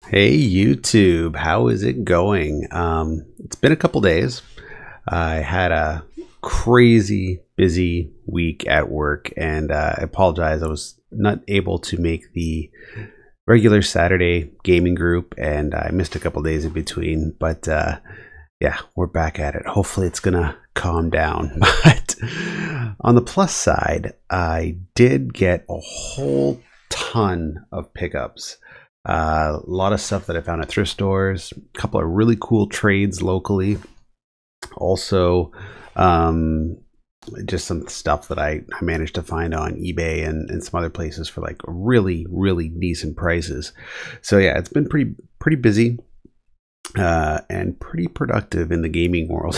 Hey YouTube, how is it going? It's been a couple days. I had a crazy busy week at work, and I apologize. I was not able to make the regular Saturday gaming group, and I missed a couple days in between. But yeah, we're back at it. Hopefully, it's gonna calm down. But on the plus side, I did get a whole ton of pickups. A lot of stuff that I found at thrift stores, a couple of really cool trades locally. Also, just some stuff that I managed to find on eBay and some other places for like really, really decent prices. So yeah, it's been pretty busy and pretty productive in the gaming world.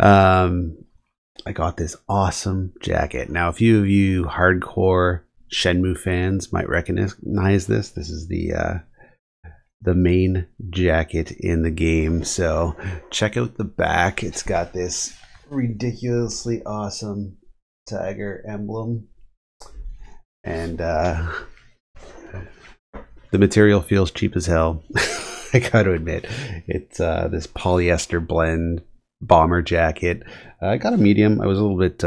I got this awesome jacket. Now, a few of you hardcore Shenmue fans might recognize this. This is the main jacket in the game. So check out the back. It's got this ridiculously awesome tiger emblem, and the material feels cheap as hell. I gotta admit, it's this polyester blend bomber jacket. I got a medium. I was a little bit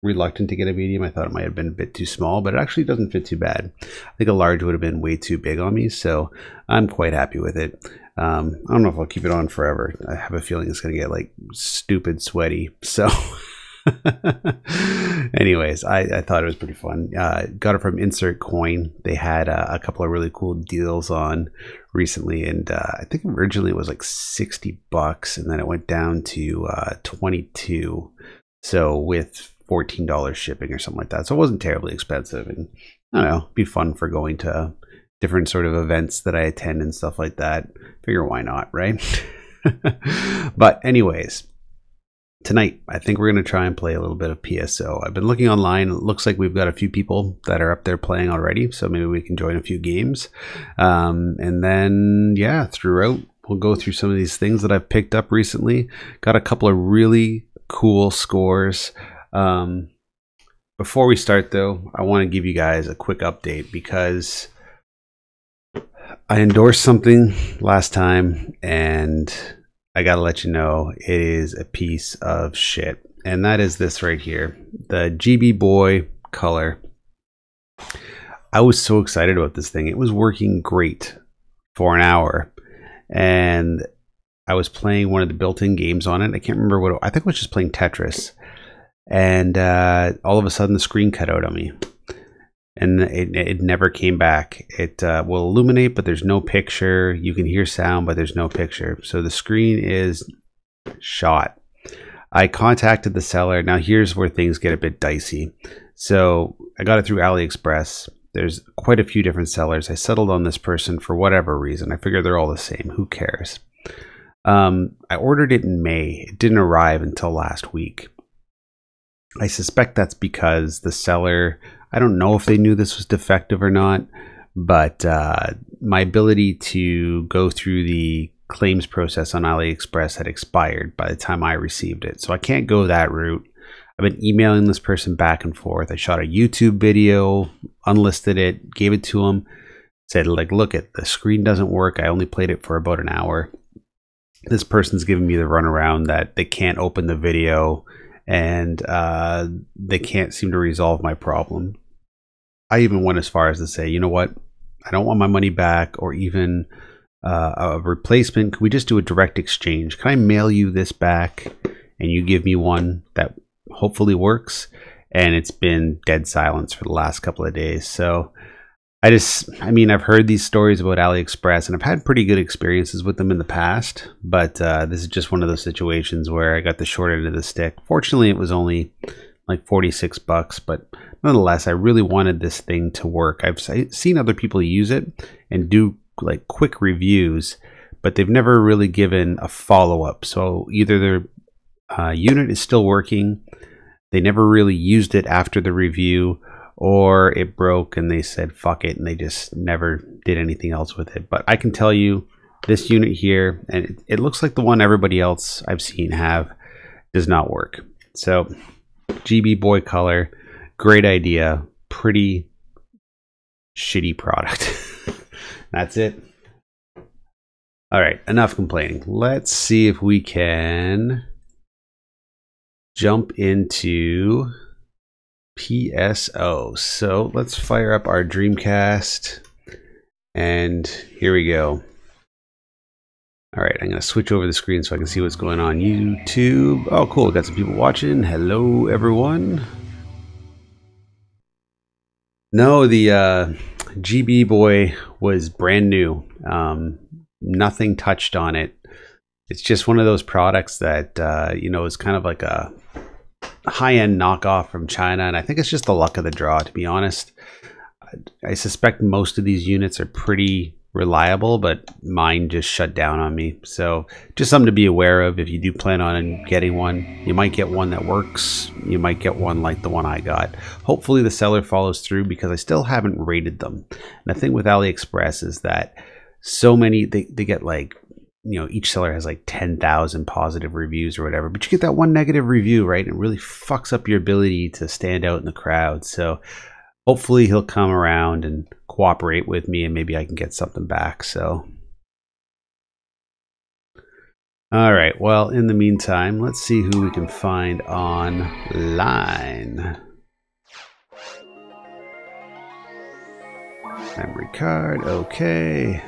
reluctant to get a medium. I thought it might have been a bit too small, but it actually doesn't fit too bad. I think a large would have been way too big on me, so I'm quite happy with it. I don't know if I'll keep it on forever. I have a feeling it's going to get like stupid sweaty. So anyways, I thought it was pretty fun. Got it from Insert Coin. They had a couple of really cool deals on recently, and I think originally it was like $60, and then it went down to 22. So with $14 shipping or something like that. So it wasn't terribly expensive, and I don't know, it'd be fun for going to different sort of events that I attend and stuff like that. Figure why not, right? But anyways, tonight I think we're going to try and play a little bit of PSO. I've been looking online. It looks like we've got a few people that are up there playing already, so maybe we can join a few games. And then yeah, throughout we'll go through some of these things that I've picked up recently. Got a couple of really cool scores. Before we start though, I want to give you guys a quick update because I endorsed something last time and I gotta let you know it is a piece of shit, and that is this right here, the GB Boy color. I was so excited about this thing. It was working great for an hour, and I was playing one of the built-in games on it. I can't remember what I think I was just playing Tetris. And all of a sudden the screen cut out on me, and it never came back. It will illuminate, but there's no picture. You can hear sound, but there's no picture. So the screen is shot. I contacted the seller. Now here's where things get a bit dicey. So I got it through AliExpress. There's quite a few different sellers. I settled on this person for whatever reason. I figured they're all the same. Who cares? I ordered it in May. It didn't arrive until last week. I suspect that's because the seller, I don't know if they knew this was defective or not, but my ability to go through the claims process on AliExpress had expired by the time I received it. So I can't go that route. I've been emailing this person back and forth. I shot a YouTube video, unlisted it, gave it to him, said like, look, the screen doesn't work. I only played it for about an hour. This person's giving me the runaround that they can't open the video, and they can't seem to resolve my problem. I even went as far as to say, you know what, I don't want my money back or even a replacement. Can we just do a direct exchange? Can I mail you this back and you give me one that hopefully works? And it's been dead silence for the last couple of days. So I mean, I've heard these stories about AliExpress, and I've had pretty good experiences with them in the past, but this is just one of those situations where I got the short end of the stick. Fortunately, it was only like $46, but nonetheless, I really wanted this thing to work. I've seen other people use it and do like quick reviews, but they've never really given a follow-up. So either their unit is still working, they never really used it after the review, or it broke and they said fuck it and they just never did anything else with it. But I can tell you this unit here, and it looks like the one everybody else I've seen have, does not work. So GB Boy color, great idea, pretty shitty product. That's it. All right, enough complaining. Let's see if we can jump into PSO. So let's fire up our Dreamcast, and here we go. All right, I'm going to switch over the screen so I can see what's going on YouTube. Oh, cool. Got some people watching. Hello, everyone. No, the GB Boy was brand new. Nothing touched on it. It's just one of those products that, you know, is kind of like a high-end knockoff from China. And I think it's just the luck of the draw, to be honest. I suspect most of these units are pretty reliable, but mine just shut down on me. So just something to be aware of. If you do plan on getting one, you might get one that works. You might get one like the one I got. Hopefully the seller follows through, because I still haven't rated them. And the thing with AliExpress is that so many, they get like, you know, each seller has like 10,000 positive reviews or whatever, but you get that one negative review, right? And it really fucks up your ability to stand out in the crowd. So hopefully he'll come around and cooperate with me, and maybe I can get something back. So, all right. Well, in the meantime, let's see who we can find online. Memory card, okay.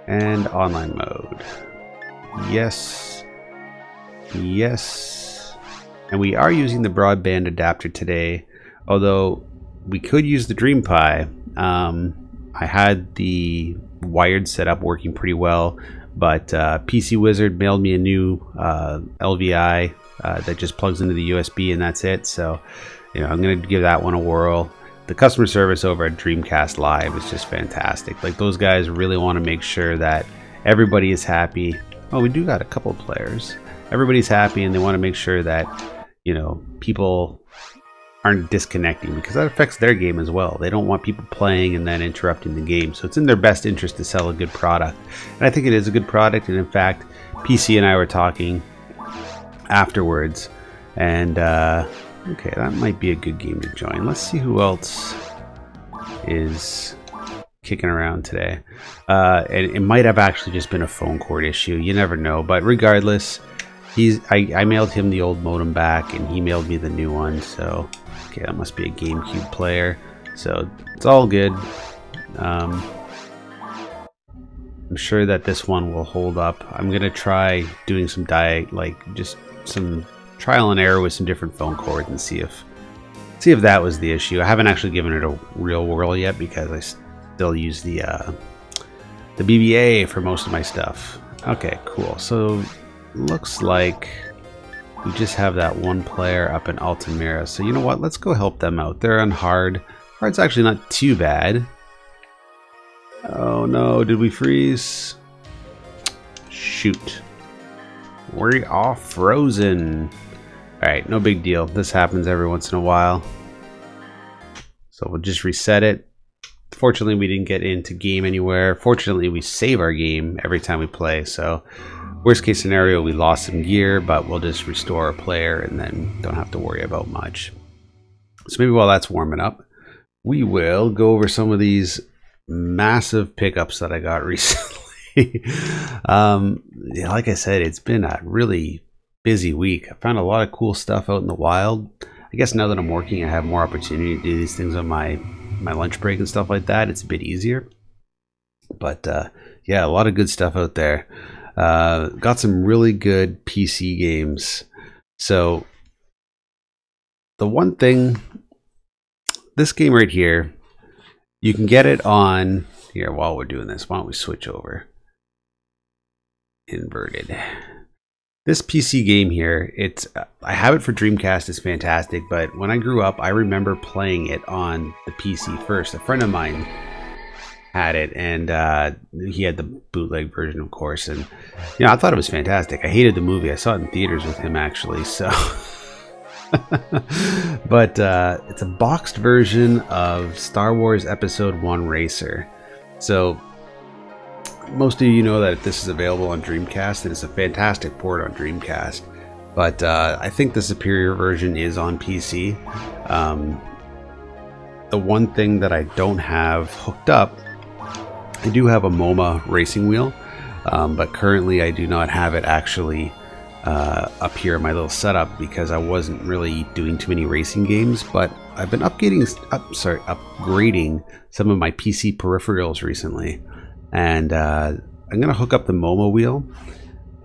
And online mode. Yes. Yes. And we are using the broadband adapter today, although we could use the DreamPi. I had the wired setup working pretty well, but PC Wizard mailed me a new LVI that just plugs into the USB, and that's it. So, you know, I'm going to give that one a whirl. The customer service over at Dreamcast Live is just fantastic. Like, those guys really want to make sure that everybody is happy. Oh, we do got a couple of players. Everybody's happy, and they want to make sure that, you know, people aren't disconnecting, because that affects their game as well. They don't want people playing and then interrupting the game. So it's in their best interest to sell a good product. And I think it is a good product. And in fact, PC and I were talking afterwards, and okay, that might be a good game to join. Let's see who else is kicking around today. And it might have actually just been a phone cord issue. You never know. But regardless, I mailed him the old modem back, and he mailed me the new one. So, okay, that must be a GameCube player. So it's all good. I'm sure that this one will hold up. I'm gonna try doing some just some trial and error with some different phone cords and see if that was the issue. I haven't actually given it a real whirl yet, because I still use the BBA for most of my stuff. Okay, cool. So looks like we just have that one player up in Altamira. So you know what? Let's go help them out. They're on hard. Hard's actually not too bad. Oh no, did we freeze? Shoot. We are frozen. Alright, no big deal. This happens every once in a while. So we'll just reset it. Fortunately, we didn't get into game anywhere. Fortunately, we save our game every time we play. So worst case scenario, we lost some gear, but we'll just restore our player and then don't have to worry about much. So maybe while that's warming up, we will go over some of these massive pickups that I got recently. Yeah, like I said, it's been a really busy week. I found a lot of cool stuff out in the wild. I guess now that I'm working, I have more opportunity to do these things on my lunch break and stuff like that. It's a bit easier. But yeah, a lot of good stuff out there. Got some really good PC games. So the one thing, this game right here, you can get it on here. While we're doing this, why don't we switch over? Inverted. This PC game here, I have it for Dreamcast. It's fantastic, but when I grew up, I remember playing it on the PC first. A friend of mine had it, and he had the bootleg version, of course, and you know, I thought it was fantastic. I hated the movie. I saw it in theaters with him, actually, so but it's a boxed version of Star Wars Episode 1 Racer. So most of you know that this is available on Dreamcast, and it's a fantastic port on Dreamcast, but I think the superior version is on PC. The one thing that I don't have hooked up I do have a MoMA racing wheel, but currently I do not have it actually up here in my little setup because I wasn't really doing too many racing games. But I've been upgrading some of my PC peripherals recently, and I'm gonna hook up the MoMA wheel.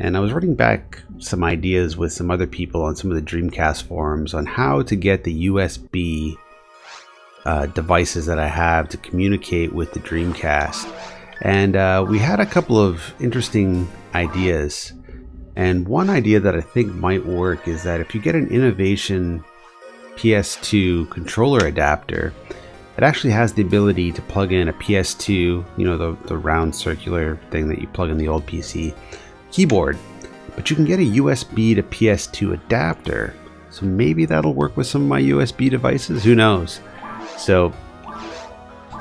And I was running back some ideas with some other people on some of the Dreamcast forums on how to get the USB devices that I have to communicate with the Dreamcast. And we had a couple of interesting ideas. And one idea that I think might work is that if you get an Innovation PS2 controller adapter, it actually has the ability to plug in a PS2, you know, the round circular thing that you plug in the old PC keyboard, but you can get a USB to PS2 adapter, so maybe that'll work with some of my USB devices, who knows. So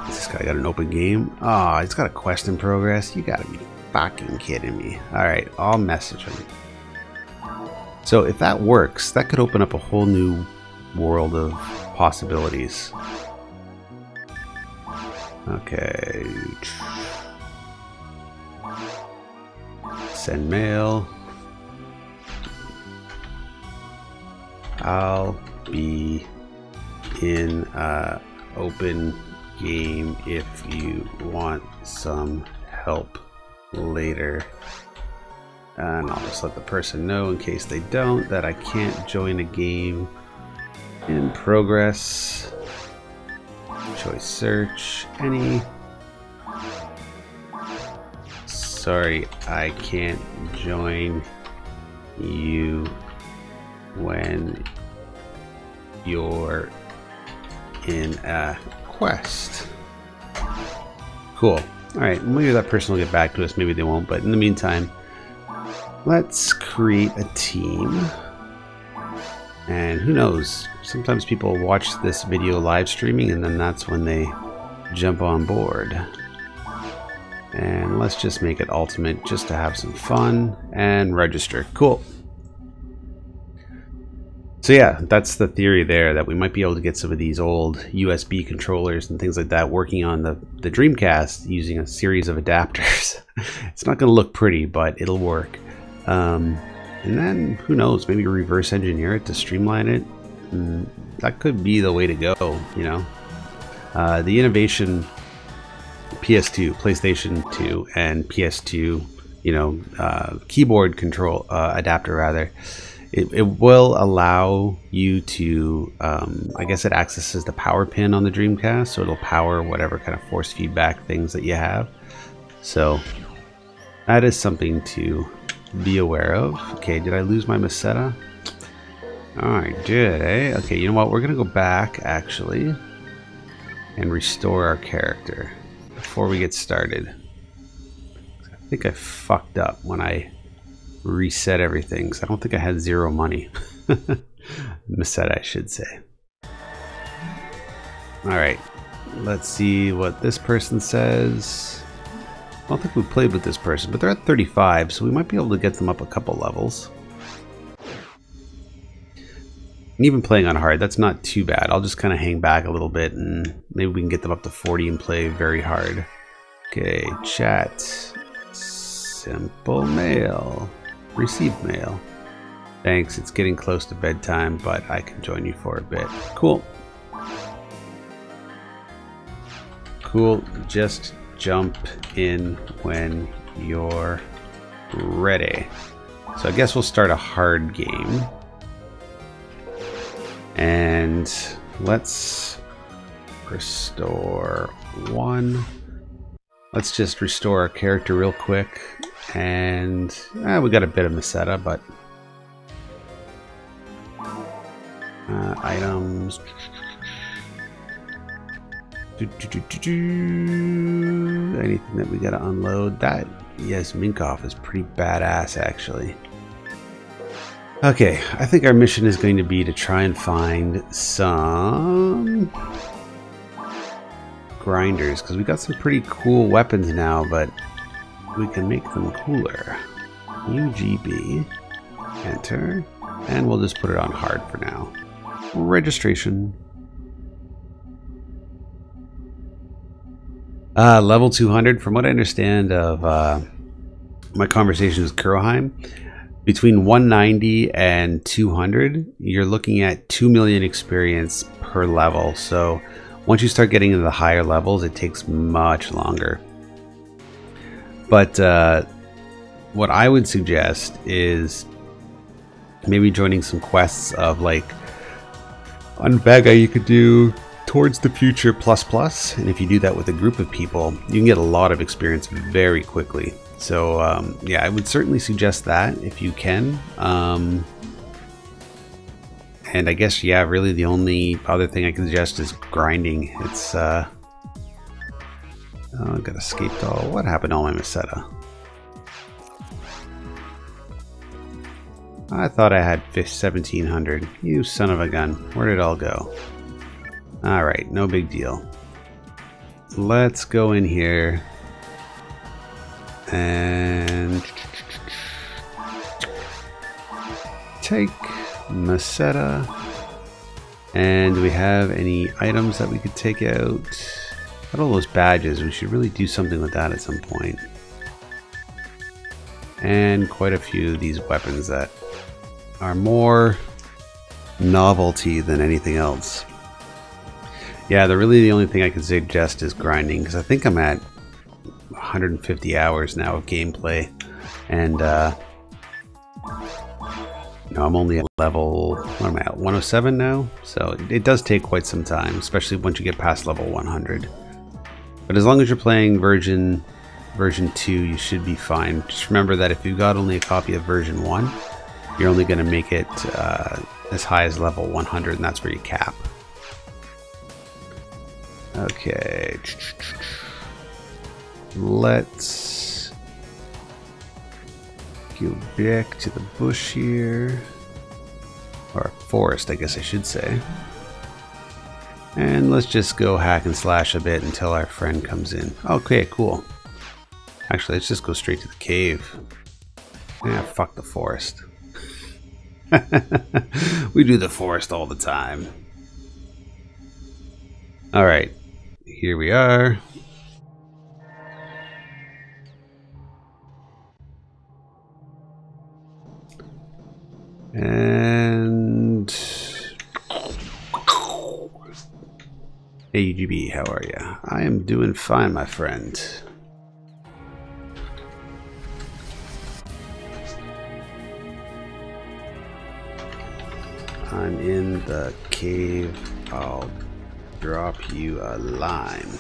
this guy got an open game. Oh, it's got a quest in progress. You gotta be fucking kidding me. Alright, I'll message him. So if that works, that could open up a whole new world of possibilities. Okay, send mail. I'll be in a open game if you want some help later. And I'll just let the person know in case they don't that I can't join a game in progress. Choice search any. Sorry, I can't join you when you're in a quest. Cool. Alright, maybe that person will get back to us, maybe they won't, but in the meantime, let's create a team. And who knows, sometimes people watch this video live streaming and then that's when they jump on board. And let's just make it ultimate just to have some fun and register. Cool. So yeah, that's the theory there, that we might be able to get some of these old USB controllers and things like that working on the Dreamcast using a series of adapters. It's not going to look pretty, but it'll work. And then, who knows, maybe reverse engineer it to streamline it. That could be the way to go, you know. The Innovation PS2, PlayStation 2, and PS2, you know, keyboard control adapter rather, it will allow you to, I guess it accesses the power pin on the Dreamcast, so it'll power whatever kind of force feedback things that you have. So that is something to be aware of. Okay, did I lose my Miseta? Oh, I did, eh? Okay, you know what? We're gonna go back actually and restore our character before we get started. I think I fucked up when I reset everything, so I don't think I had 0 money. Miseta, I should say. Alright, let's see what this person says. I don't think we played with this person, but they're at 35, so we might be able to get them up a couple levels. And even playing on hard, that's not too bad. I'll just kind of hang back a little bit and maybe we can get them up to 40 and play very hard. Okay, chat. Simple mail. Received mail. Thanks, it's getting close to bedtime, but I can join you for a bit. Cool. Cool, just jump in when you're ready. So I guess we'll start a hard game. And let's restore one. Let's just restore our character real quick. And we got a bit of Miseta, but items. Anything that we gotta unload? That, yes, Minkoff is pretty badass actually. Okay, I think our mission is going to be to try and find some grinders, because we got some pretty cool weapons now, but we can make them cooler. UGB, enter, and we'll just put it on hard for now. Registration. Level 200, from what I understand of my conversations with Kuroheim, between 190 and 200, you're looking at 2 million experience per level. So once you start getting into the higher levels, it takes much longer. But what I would suggest is maybe joining some quests of like on Vega you could do Towards the Future plus, and if you do that with a group of people, you can get a lot of experience very quickly. So yeah, I would certainly suggest that if you can. And I guess, yeah, really the only other thing I can suggest is grinding. It's oh, I got escaped all. What happened to all my Meseta? I thought I had 1700. You son of a gun. Where did it all go? Alright, no big deal. Let's go in here and take Meseta. And do we have any items that we could take out? Got all those badges. We should really do something with that at some point. And quite a few of these weapons that are more novelty than anything else. Yeah, really the only thing I can suggest is grinding, because I think I'm at 150 hours now of gameplay, and no, I'm only at level, what am I at, 107 now? So it does take quite some time, especially once you get past level 100. But as long as you're playing version 2, you should be fine. Just remember that if you've got only a copy of version 1, you're only going to make it as high as level 100, and that's where you cap. Okay, let's go back to the bush here, or forest, I guess I should say. And let's just go hack and slash a bit until our friend comes in. Okay, cool. Actually, let's just go straight to the cave. Yeah, fuck the forest. We do the forest all the time. Alright, here we are. And hey UGB, how are ya? I am doing fine, my friend. I'm in the cave. I'll drop you a line.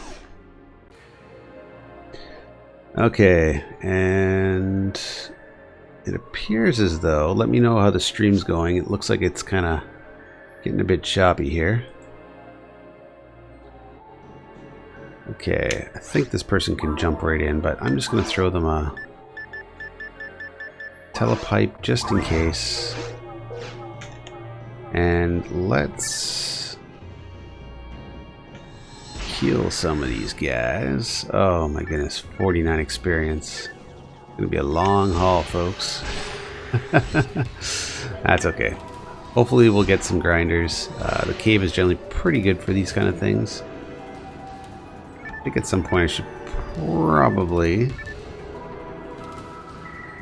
Okay, and it appears as though, let me know how the stream's going. It looks like it's kind of getting a bit choppy here. Okay, I think this person can jump right in, but I'm just going to throw them a telepipe just in case. And let's kill some of these guys. Oh my goodness, 49 experience. Gonna be a long haul, folks. That's okay. Hopefully we'll get some grinders. The cave is generally pretty good for these kind of things. I think at some point I should probably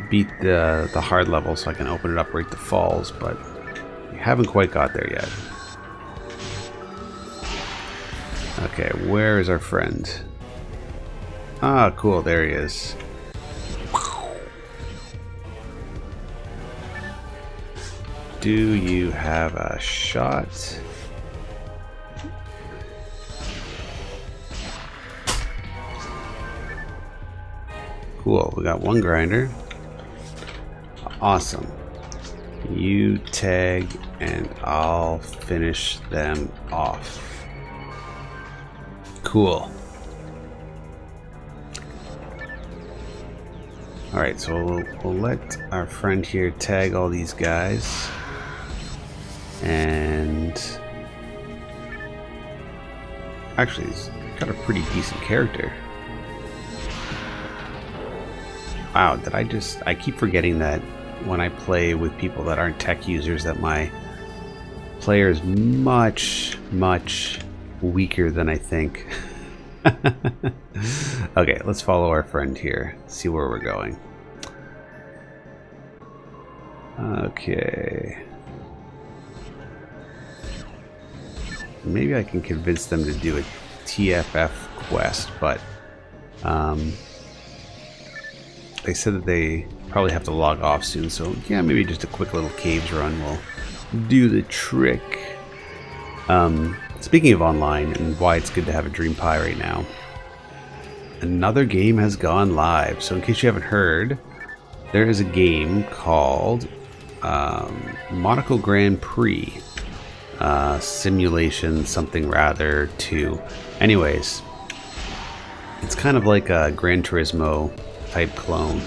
beat the hard level so I can open it up right to falls, but we haven't quite got there yet. Okay, where is our friend? Ah, cool, there he is. Do you have a shot? Cool, we got one grinder. Awesome. You tag and I'll finish them off. Cool. Alright, so we'll let our friend here tag all these guys. And actually, he's got a pretty decent character. Wow, I keep forgetting that when I play with people that aren't tech users, that my player is much, much weaker than I think. Okay, let's follow our friend here. See where we're going. Okay. Maybe I can convince them to do a TFF quest, but they said that they probably have to log off soon, so yeah, maybe just a quick little caves run will do the trick. Speaking of online and why it's good to have a DreamPi right now, another game has gone live. So in case you haven't heard, there is a game called Monaco Grand Prix Simulation something rather 2. Anyways, it's kind of like a Gran Turismo type clone,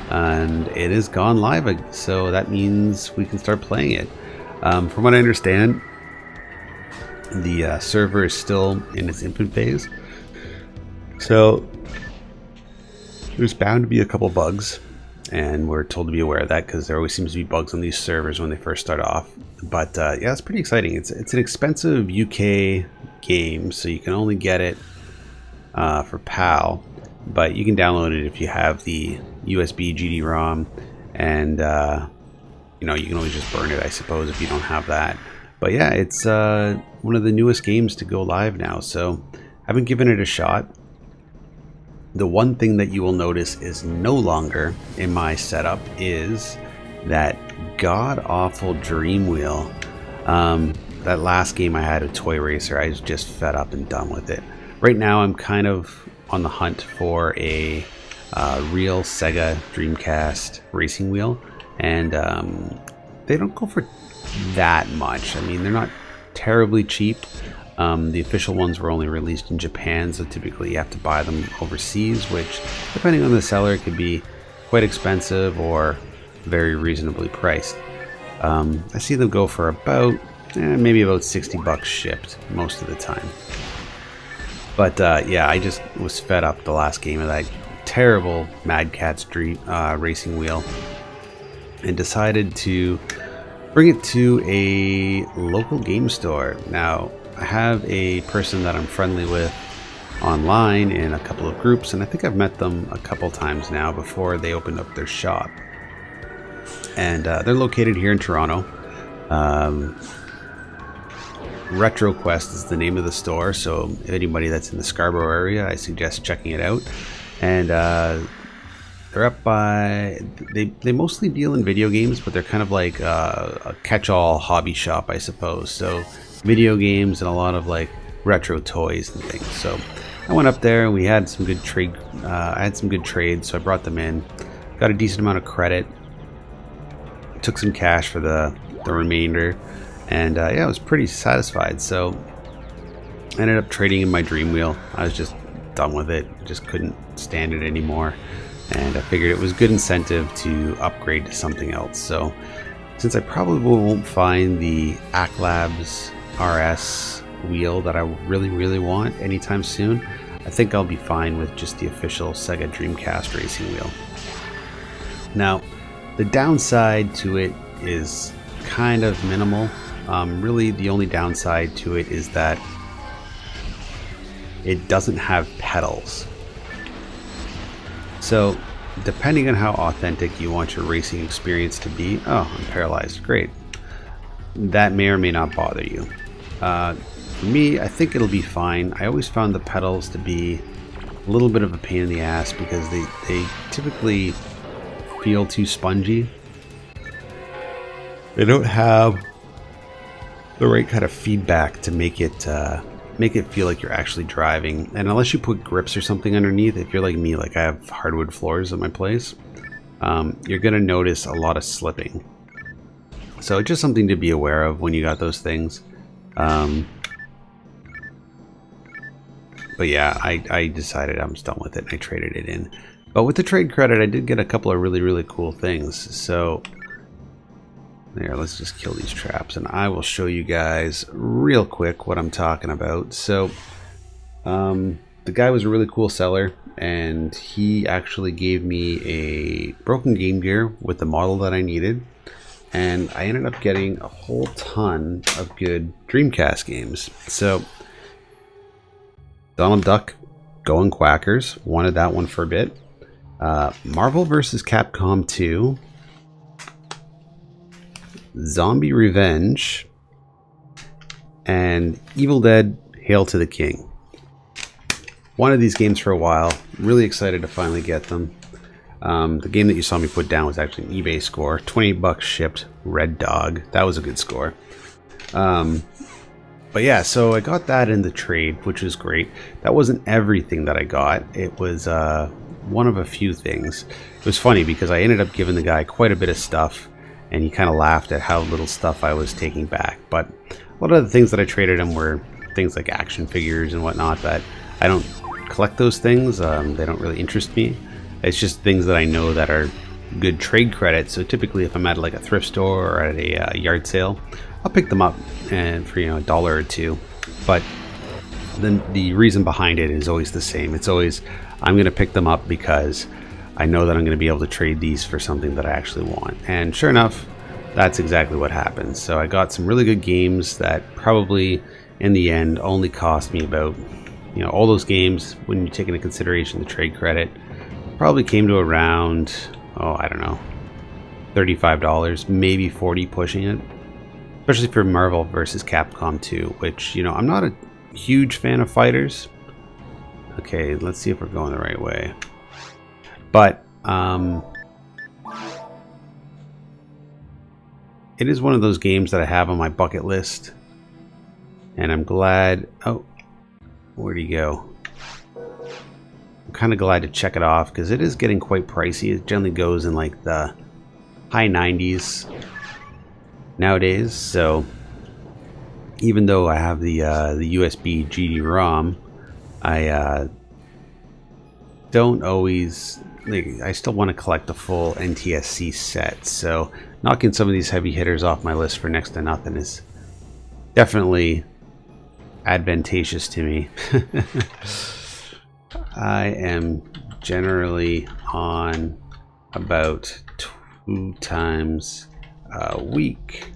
and it has gone live, so that means we can start playing it. From what I understand, the server is still in its infant phase, so there's bound to be a couple bugs, and we're told to be aware of that because there always seems to be bugs on these servers when they first start off. But yeah, it's pretty exciting. It's an expensive UK game, so you can only get it for PAL, but you can download it if you have the USB GD-ROM, and you know, you can always just burn it, I suppose, if you don't have that. But yeah, it's one of the newest games to go live now, so I haven't given it a shot. The one thing that you will notice is no longer in my setup is that god-awful Dream Wheel. That last game I had, a Toy Racer, I was just fed up and done with it. Right now I'm kind of on the hunt for a real Sega Dreamcast racing wheel, and they don't go for that much. I mean, they're not terribly cheap. The official ones were only released in Japan, so typically you have to buy them overseas, which, depending on the seller, it could be quite expensive or very reasonably priced. I see them go for about maybe about 60 bucks shipped most of the time. But yeah, I just was fed up the last game of that terrible Mad Catz racing wheel, and decided to bring it to a local game store. Now, I have a person that I'm friendly with online in a couple of groups, and I think I've met them a couple times now before they opened up their shop. And they're located here in Toronto. RetroQuest is the name of the store, so if anybody that's in the Scarborough area, I suggest checking it out. And they're up by, they mostly deal in video games, but they're kind of like a catch-all hobby shop, I suppose. So video games and a lot of like retro toys and things. So I went up there and we had some good trade. I had some good trades, so I brought them in, got a decent amount of credit, took some cash for the remainder, and yeah, I was pretty satisfied. So I ended up trading in my Dream Wheel. I was just done with it, just couldn't stand it anymore, and I figured it was good incentive to upgrade to something else. So since I probably won't find the Acklabs RS wheel that I really want anytime soon, I think I'll be fine with just the official Sega Dreamcast racing wheel. Now, the downside to it is kind of minimal. Really, the only downside to it is that it doesn't have pedals. So, depending on how authentic you want your racing experience to be, oh, I'm paralyzed, great. That may or may not bother you. For me, I think it'll be fine. I always found the pedals to be a little bit of a pain in the ass because they typically feel too spongy. They don't have the right kind of feedback to make it feel like you're actually driving. And unless you put grips or something underneath, if you're like me, like I have hardwood floors at my place, you're gonna notice a lot of slipping. So just something to be aware of when you got those things. But yeah, I decided I'm done with it and I traded it in. But with the trade credit, I did get a couple of really cool things. So there, let's just kill these traps and I will show you guys real quick what I'm talking about. So the guy was a really cool seller, and he actually gave me a broken Game Gear with the model that I needed, and I ended up getting a whole ton of good Dreamcast games. So Donald Duck Going Quackers. Wanted that one for a bit. Marvel vs. Capcom 2. Zombie Revenge. And Evil Dead Hail to the King. Wanted these games for a while. Really excited to finally get them. The game that you saw me put down was actually an eBay score. 28 bucks shipped. Red Dog. That was a good score. But yeah, so I got that in the trade, which was great. That wasn't everything that I got. It was one of a few things. It was funny because I ended up giving the guy quite a bit of stuff, and he kind of laughed at how little stuff I was taking back. But a lot of the things that I traded him were things like action figures and whatnot that I don't collect those things. They don't really interest me. It's just things that I know that are good trade credit. So typically if I'm at like a thrift store or at a yard sale, I'll pick them up and for, you know, $1 or $2. But then the reason behind it is always the same. It's always, I'm going to pick them up because I know that I'm going to be able to trade these for something that I actually want. And sure enough, that's exactly what happened. So I got some really good games that probably in the end only cost me about, you know, all those games, when you take into consideration the trade credit, probably came to around, oh, I don't know, $35, maybe 40 pushing it. Especially for Marvel vs. Capcom 2, which, you know, I'm not a huge fan of fighters. Okay, let's see if we're going the right way. But it is one of those games that I have on my bucket list, and I'm glad. Oh, where'd he go? I'm kind of glad to check it off because it is getting quite pricey. It generally goes in like the high 90s nowadays. So even though I have the USB GD-ROM, I don't always, like, I still want to collect the full NTSC set. So knocking some of these heavy hitters off my list for next to nothing is definitely advantageous to me. I am generally on about 2 times a week,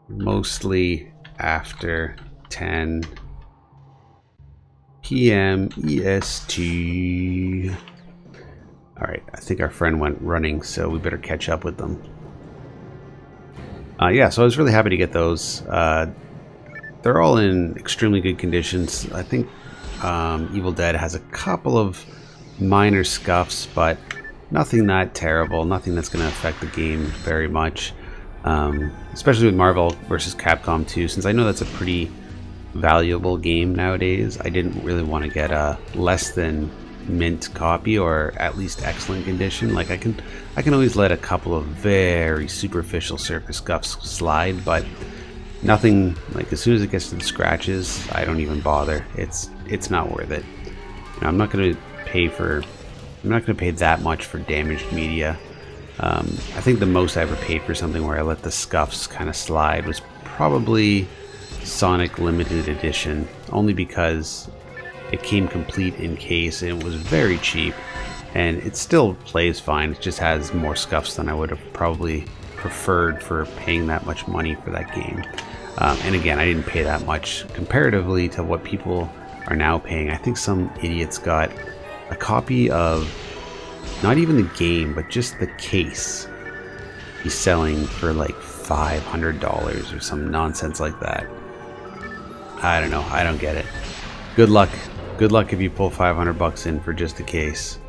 mostly after 10 p.m. EST. Alright, I think our friend went running, so we better catch up with them. Yeah, so I was really happy to get those. They're all in extremely good conditions. I think Evil Dead has a couple of minor scuffs, but nothing that terrible, nothing that's going to affect the game very much. Especially with Marvel vs. Capcom 2, since I know that's a pretty valuable game nowadays. I didn't really want to get a less than mint copy, or at least excellent condition. Like I can always let a couple of very superficial surface scuffs slide, but nothing, like as soon as it gets to the scratches, I don't even bother. It's not worth it. You know, I'm not going to pay that much for damaged media. I think the most I ever paid for something where I let the scuffs kind of slide was probably Sonic Limited Edition, only because it came complete in case and it was very cheap, and it still plays fine. It just has more scuffs than I would have probably preferred for paying that much money for that game. And again, I didn't pay that much comparatively to what people are now paying. I think some idiots got a copy of not even the game, but just the case. He's selling for like $500 or some nonsense like that. I don't know. I don't get it. Good luck. Good luck if you pull 500 bucks in for just a case.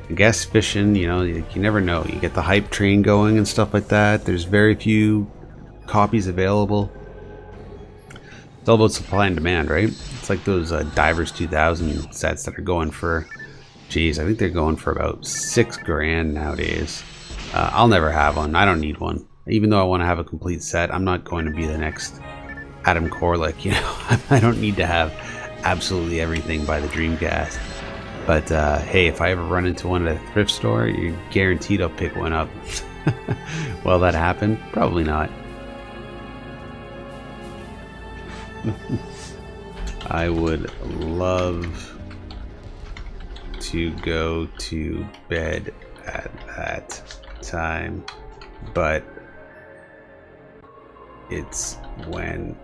I guess fishing, you know, you never know. You get the hype train going and stuff like that. There's very few copies available. It's all about supply and demand, right? It's like those Divers 2000 sets that are going for, geez, I think they're going for about $6 grand nowadays. I'll never have one. I don't need one. Even though I want to have a complete set, I'm not going to be the next Adam Korlick, you know. I don't need to have absolutely everything by the Dreamcast. But hey, if I ever run into one at a thrift store, you're guaranteed I'll pick one up. Will that happen? Probably not. I would love to go to bed at that time, but it's when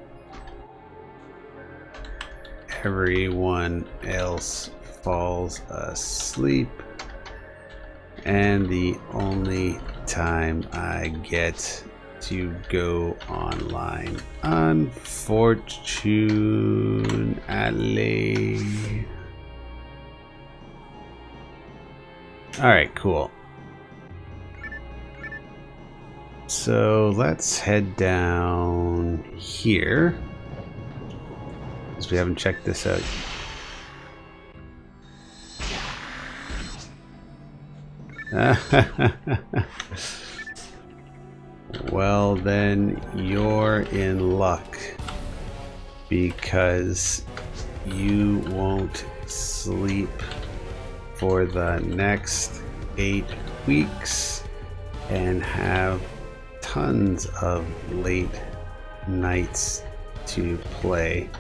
everyone else falls asleep, and the only time I get to go online, unfortunately. Alright, cool. So let's head down here, because we haven't checked this out. Well, then you're in luck, because you won't sleep for the next 8 weeks and have tons of late nights to play.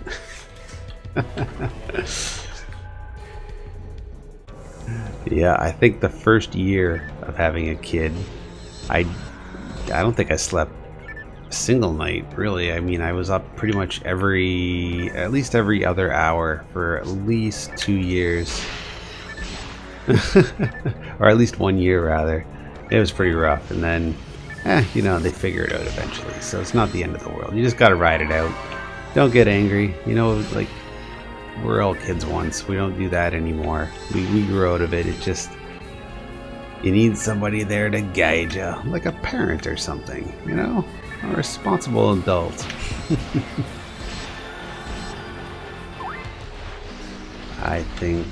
Yeah, I think the first year of having a kid, I don't think I slept a single night, really. I mean, I was up pretty much at least every other hour for at least 2 years. Or at least 1 year, rather. It was pretty rough, and then you know, they figure it out eventually, so it's not the end of the world. You just gotta ride it out. Don't get angry. You know, like, we're all kids once. We don't do that anymore. We grew out of it. It just, you need somebody there to guide you, like a parent or something, you know? A responsible adult. I think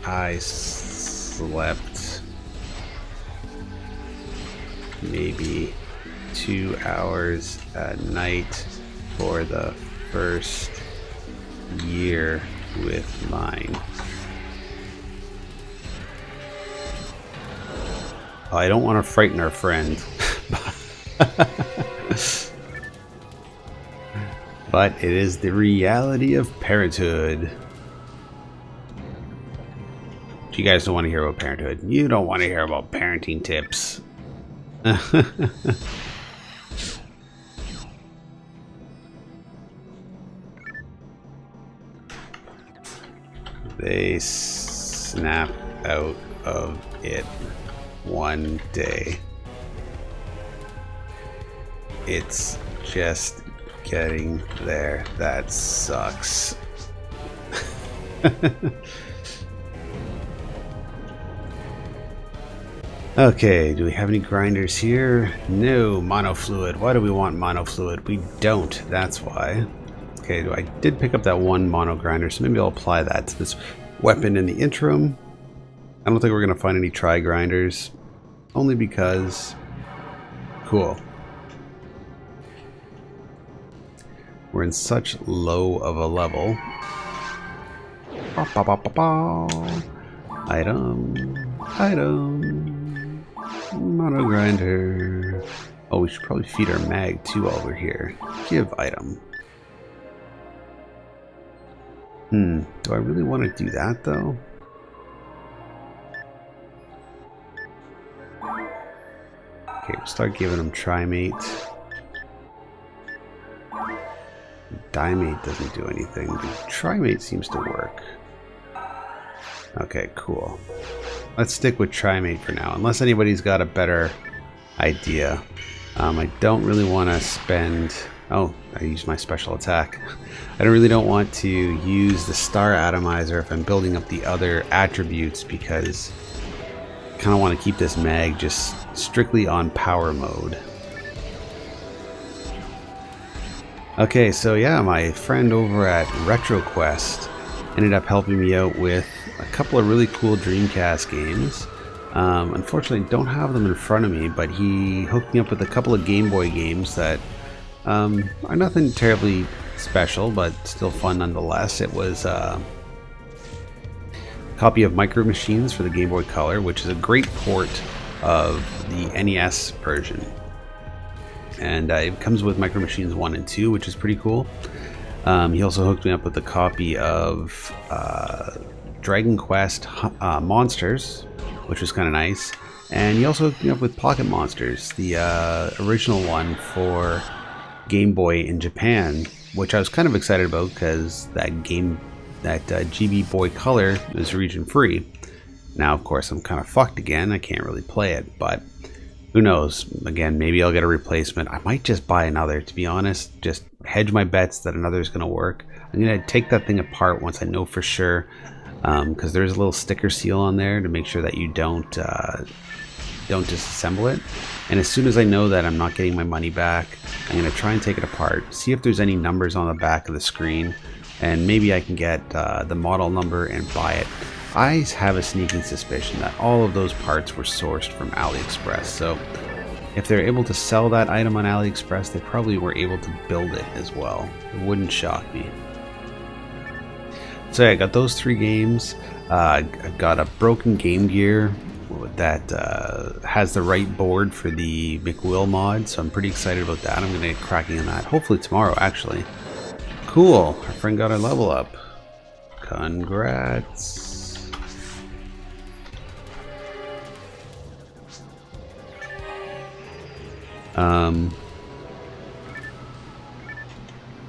I slept maybe 2 hours a night for the first year with mine. I don't want to frighten our friend. But it is the reality of parenthood. You guys don't want to hear about parenthood. You don't want to hear about parenting tips. They snap out of it one day. It's just getting there. That sucks. Okay, do we have any grinders here? No, monofluid. Why do we want monofluid? We don't, that's why. Okay, I did pick up that one mono grinder, so maybe I'll apply that to this weapon in the interim. I don't think we're going to find any tri grinders, only because... Cool. We're in such low of a level. Item. Item. Mono grinder. Oh, we should probably feed our mag too while we're here. Give item. Do I really want to do that though? Okay, we'll start giving them Trimate. Dimate doesn't do anything, but Trimate seems to work. Okay, cool. Let's stick with Trimate for now, unless anybody's got a better idea. I don't really want to spend... Oh, I used my special attack. I really don't want to use the star atomizer if I'm building up the other attributes, because I kind of want to keep this mag just strictly on power mode. Okay, so yeah, my friend over at RetroQuest ended up helping me out with a couple of really cool Dreamcast games. Unfortunately, I don't have them in front of me, but he hooked me up with a couple of Game Boy games that are nothing terribly special, but still fun nonetheless. It was a copy of Micro Machines for the Game Boy Color, which is a great port of the NES version. And it comes with Micro Machines 1 and 2, which is pretty cool. He also hooked me up with a copy of Dragon Quest Monsters, which was kind of nice. And he also hooked me up with Pocket Monsters, the original one for Game Boy in Japan, which I was kind of excited about because that game, that GB Boy Color is region free. Now, of course, I'm kind of fucked again. I can't really play it, but who knows? Again, maybe I'll get a replacement. I might just buy another, to be honest. Just hedge my bets that another is going to work. I'm going to take that thing apart once I know for sure, because there's a little sticker seal on there to make sure that you don't disassemble it. And as soon as I know that I'm not getting my money back, I'm going to try and take it apart, see if there's any numbers on the back of the screen, and maybe I can get the model number and buy it. I have a sneaking suspicion that all of those parts were sourced from AliExpress, so if they're able to sell that item on AliExpress, they probably were able to build it as well. It wouldn't shock me. So yeah, I got those 3 games. I've got a broken Game Gear that has the right board for the McWill mod, so I'm pretty excited about that. I'm going to get cracking on that, hopefully tomorrow, actually. Cool, our friend got a level up. Congrats.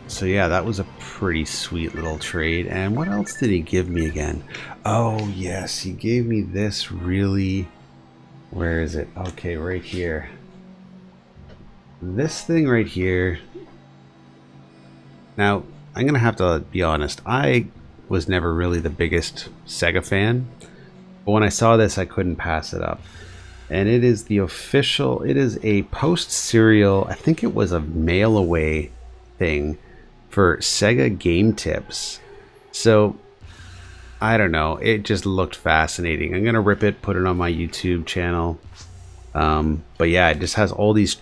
So yeah, that was a pretty sweet little trade. And what else did he give me again? Oh yes, he gave me this really, where is it? Okay, right here. This thing right here. Now, I'm gonna have to be honest, I was never really the biggest Sega fan, but when I saw this I couldn't pass it up. And it is the official, it is a post-serial, I think it was a mail-away thing for Sega Game Tips. So, I don't know, it just looked fascinating. I'm going to rip it, put it on my YouTube channel. But yeah, it just has all these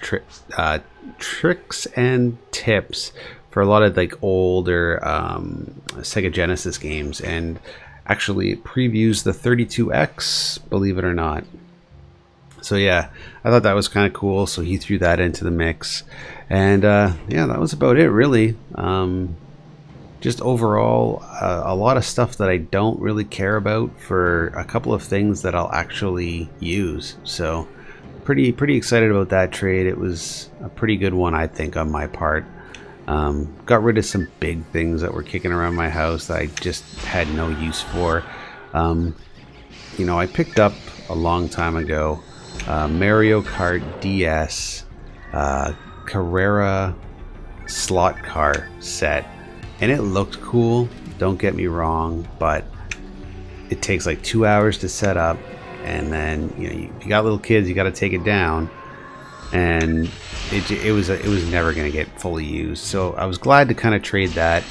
tricks and tips for a lot of like older Sega Genesis games. And actually it previews the 32X, believe it or not. So yeah, I thought that was kind of cool, so he threw that into the mix. And yeah, that was about it really. Just overall, a lot of stuff that I don't really care about for a couple of things that I'll actually use. So pretty excited about that trade. It was a pretty good one, I think, on my part. Got rid of some big things that were kicking around my house that I just had no use for. You know, I picked up a long time ago Mario Kart DS Carrera slot car set, and it looked cool, don't get me wrong, but it takes like 2 hours to set up, and then you know, you got little kids, you got to take it down, and it was never going to get fully used. So I was glad to kind of trade that.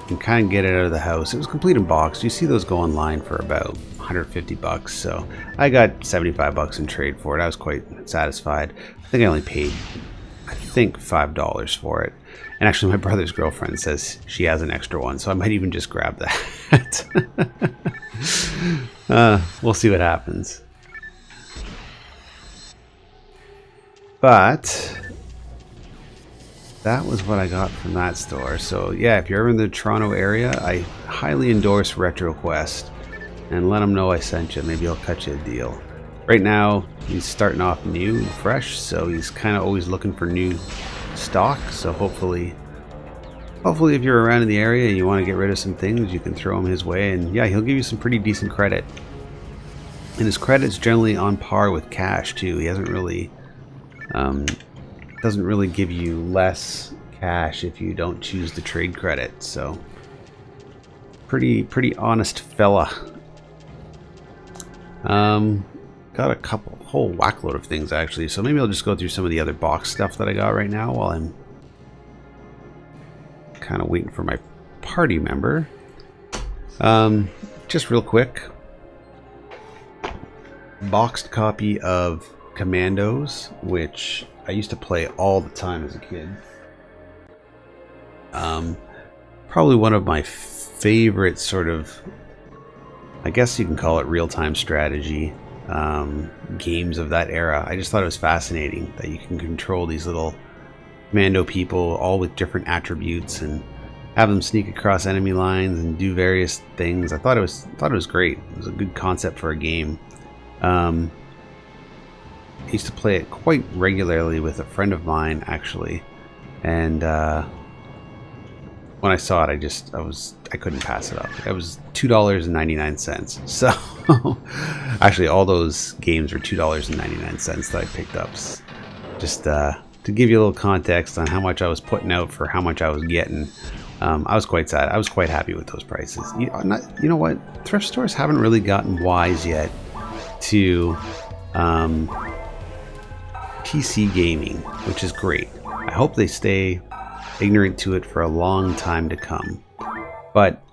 And kind of get it out of the house. It was complete in box. You see those go online for about 150 bucks. So I got 75 bucks in trade for it. I was quite satisfied. I think I only paid, I think, $5 for it. And actually my brother's girlfriend says she has an extra one, so I might even just grab that. We'll see what happens. But that was what I got from that store. So yeah, if you're ever in the Toronto area, I highly endorse RetroQuest, and let them know I sent you. Maybe I'll cut you a deal. Right now he's starting off new and fresh, so he's kind of always looking for new stock. So hopefully if you're around in the area and you want to get rid of some things, you can throw him his way, and yeah, he'll give you some pretty decent credit. And his credit's generally on par with cash too. He hasn't really doesn't really give you less cash if you don't choose the trade credit. So pretty honest fella. Got a whole whackload of things actually, so maybe I'll just go through some of the other box stuff that I got right now while I'm kind of waiting for my party member. Just real quick, boxed copy of Commandos, which I used to play all the time as a kid. Probably one of my favorite sort of, I guess you can call it real-time strategy games of that era. I just thought it was fascinating that you can control these little commando people all with different attributes and have them sneak across enemy lines and do various things. I thought it was great. It was a good concept for a game. I used to play it quite regularly with a friend of mine, actually, and when I saw it, I couldn't pass it up. It was $2.99. So actually, all those games were $2.99 that I picked up. Just to give you a little context on how much I was putting out for how much I was getting. I was quite sad. I was quite happy with those prices. You know what? Thrift stores haven't really gotten wise yet to PC gaming, which is great. I hope they stay ignorant to it for a long time to come. But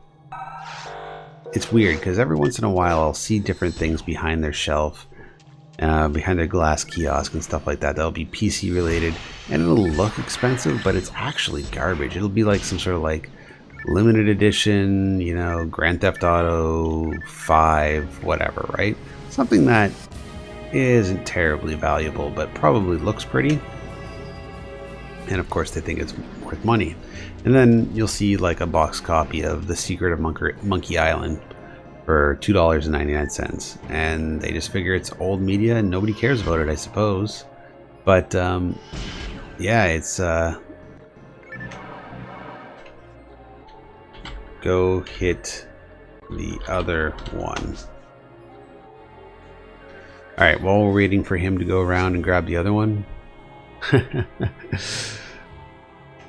it's weird because every once in a while I'll see different things behind their shelf, behind their glass kiosk and stuff like that. That'll be PC related and it'll look expensive, but it's actually garbage. It'll be like some sort of like limited edition, you know, Grand Theft Auto 5, whatever, right? Something that isn't terribly valuable, but probably looks pretty. And of course they think it's worth money. And then you'll see like a box copy of The Secret of Monkey Island for $2.99, and they just figure it's old media and nobody cares about it, I suppose. But yeah, it's go hit the other one. Alright, while we're waiting for him to go around and grab the other one,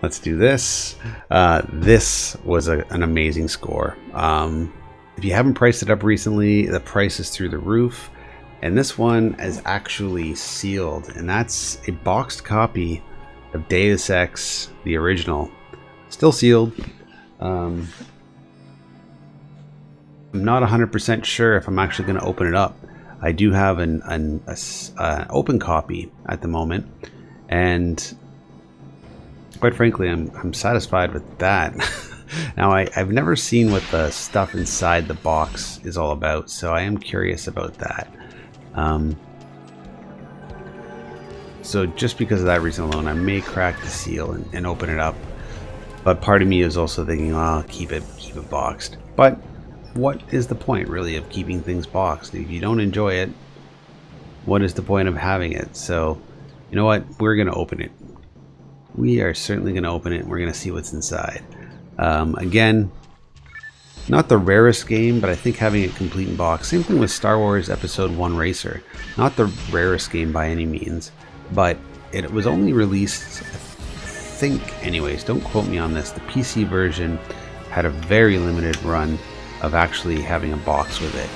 let's do this. This was an amazing score. If you haven't priced it up recently, the price is through the roof. And this one is actually sealed. And that's a boxed copy of Deus Ex, the original. Still sealed. I'm not 100% sure if I'm actually going to open it up. I do have an open copy at the moment. And quite frankly, I'm satisfied with that. Now, I've never seen what the stuff inside the box is all about, so I am curious about that. So just because of that reason alone, I may crack the seal and open it up. But part of me is also thinking, oh, I'll keep it boxed. But what is the point, really, of keeping things boxed? If you don't enjoy it, what is the point of having it? So, you know what? We're going to open it. We are certainly going to open it, and we're going to see what's inside. Again, not the rarest game, but I think having it complete in box. Same thing with Star Wars Episode 1 Racer. Not the rarest game by any means, but it was only released, I think, anyways, don't quote me on this, the PC version had a very limited run of actually having a box with it.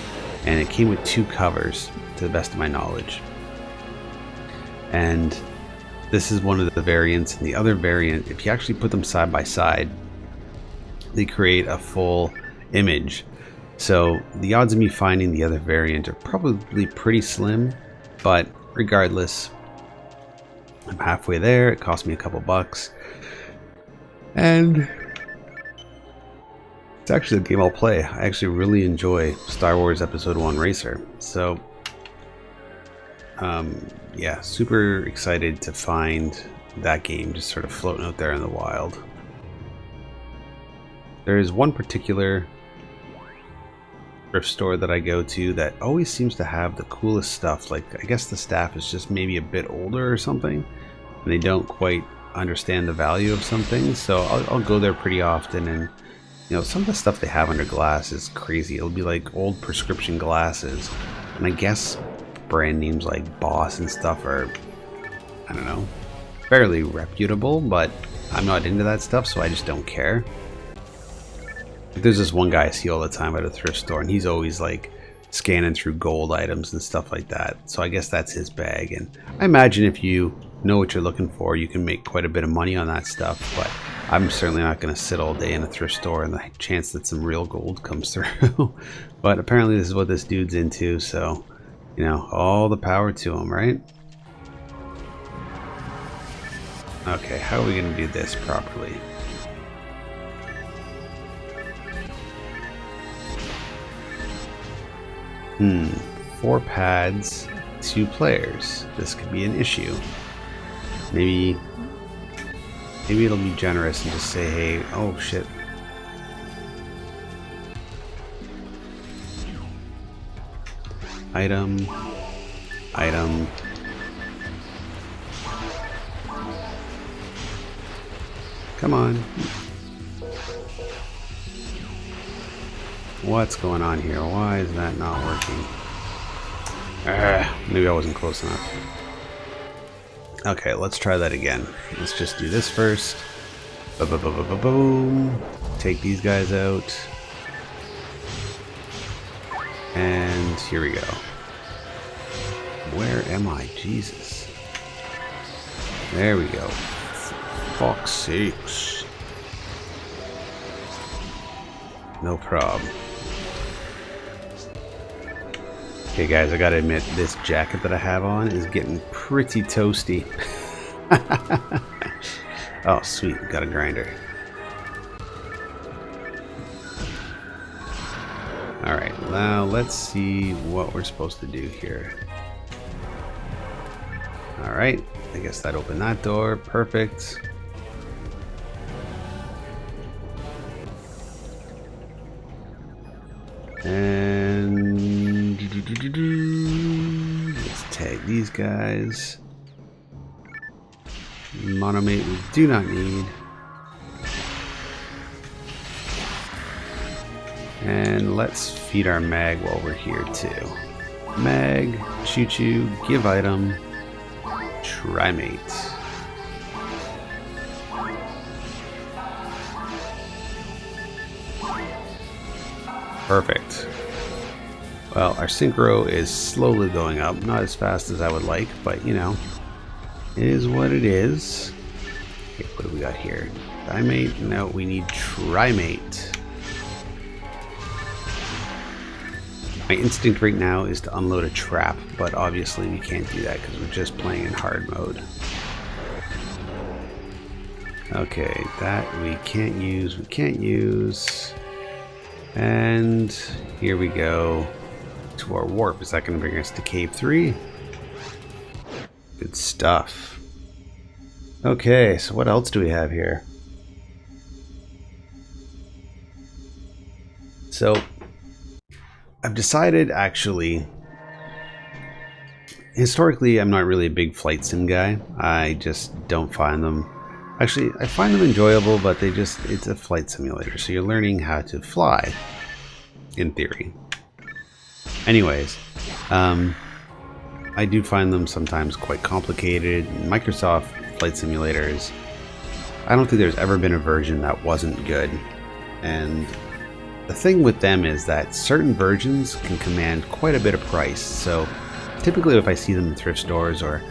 And it came with 2 covers, to the best of my knowledge. And this is one of the variants, and the other variant, if you actually put them side by side, they create a full image. So the odds of me finding the other variant are probably pretty slim, but regardless, I'm halfway there. It cost me a couple bucks, and it's actually a game I'll play. I actually really enjoy Star Wars Episode 1 Racer. So yeah, super excited to find that game just sort of floating out there in the wild. There is one particular thrift store that I go to that always seems to have the coolest stuff. Like, I guess the staff is just maybe a bit older or something, and they don't quite understand the value of some things. So I'll go there pretty often, and you know, some of the stuff they have under glass is crazy. It'll be like old prescription glasses, and I guess brand names like Boss and stuff are, I don't know, fairly reputable, but I'm not into that stuff, so I just don't care. There's this one guy I see all the time at a thrift store, and he's always like scanning through gold items and stuff like that. So I guess that's his bag, and I imagine if you know what you're looking for, you can make quite a bit of money on that stuff. But I'm certainly not going to sit all day in a thrift store and the chance that some real gold comes through. But apparently this is what this dude's into, so you know, all the power to him, right? Okay, how are we going to do this properly? 4 pads, 2 players. This could be an issue. Maybe it'll be generous and just say, hey, oh shit. Item, Come on. What's going on here? Why is that not working? Maybe I wasn't close enough. Okay, let's try that again. Let's just do this first. Boom. Take these guys out. And here we go. Where am I? Jesus. There we go. Fuck's sakes. No problem. Okay guys, I gotta admit, this jacket that I have on is getting pretty toasty. Oh sweet, got a grinder. Alright, now let's see what we're supposed to do here. Alright, I guess that opened that door, perfect. And let's tag these guys. Monomate we do not need. And let's feed our mag while we're here too. Mag, choo-choo, give item, trimate. Perfect. Well, our synchro is slowly going up, not as fast as I would like, but you know, it is what it is. Okay, what do we got here? Dimate? No, we need trimate. My instinct right now is to unload a trap, but obviously we can't do that because we're just playing in hard mode. Okay, that we can't use. And here we go to our warp. Is that going to bring us to Cave 3? Good stuff. Okay, so what else do we have here? So I've decided, actually, historically I'm not really a big flight sim guy. I just don't find them, actually I find them enjoyable, but it's a flight simulator, so you're learning how to fly in theory. Anyways, I do find them sometimes quite complicated. Microsoft flight simulators, I don't think there's ever been a version that wasn't good. And the thing with them is that certain versions can command quite a bit of price. So typically if I see them in thrift stores, or